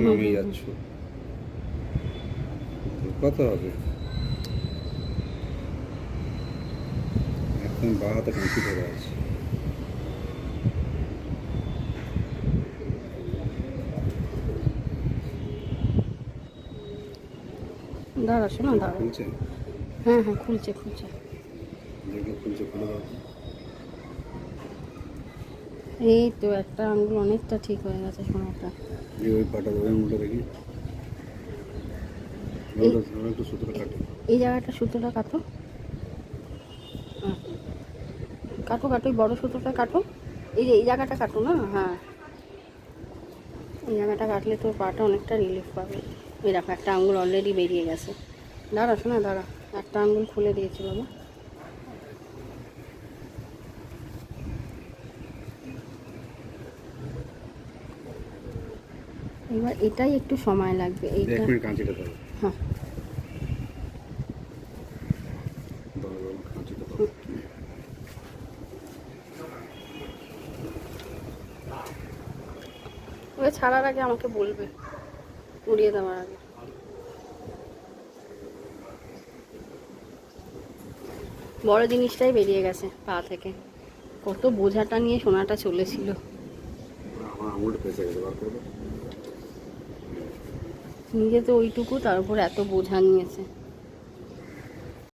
নামিয়ে যাচ্ছ, কত হবে? একদম বা হাতে কাঁচি ধরে আছে। দাঁড়া শোনা, দাঁড়া। খুলছে? হ্যাঁ হ্যাঁ, খুলছে খুলছে। দেখে খুলছে, খুলে দাও। এই তো একটা আঙ্গুল অনেকটা ঠিক হয়ে গেছে সোনাটা। এই ওই পাটা ওই আঙুলটা দেখি, এই ওটা একটু সুতোটা কাটে। এই জায়গাটা সুতোটা কাটো। কাটো কাটো, এই বড়ো সুতোটা কাটো। এই যে এই জায়গাটা কাটো না, হ্যাঁ এই জায়গাটা কাটলে তোর পাটা অনেকটা রিলিফ পাবে। এই দেখো একটা আঙ্গুল অলরেডি বেরিয়ে গেছে। দাঁড়া শোনা, দাঁড়া, একটা আঙ্গুল খুলে দিয়েছি বাবা। এবার এটাই একটু সময় লাগবে এইটা। 1 মিনিট কাঁচিটা দাও। হ্যাঁ দাও কাঁচিটা দাও। ওই ছাড়ার আগে আমাকে বলবে, উড়িয়ে দেওয়ার আগে। বড় জিনিসটাই বেরিয়ে গেছে পা থেকে। কত বোঝাটা নিয়ে সোনাটা চলেছিল। আমার আঙুলটা ফেসে গেছে, বার করবে। নিজে তো ওইটুকু, তার উপর এত বোঝা নিয়েছে।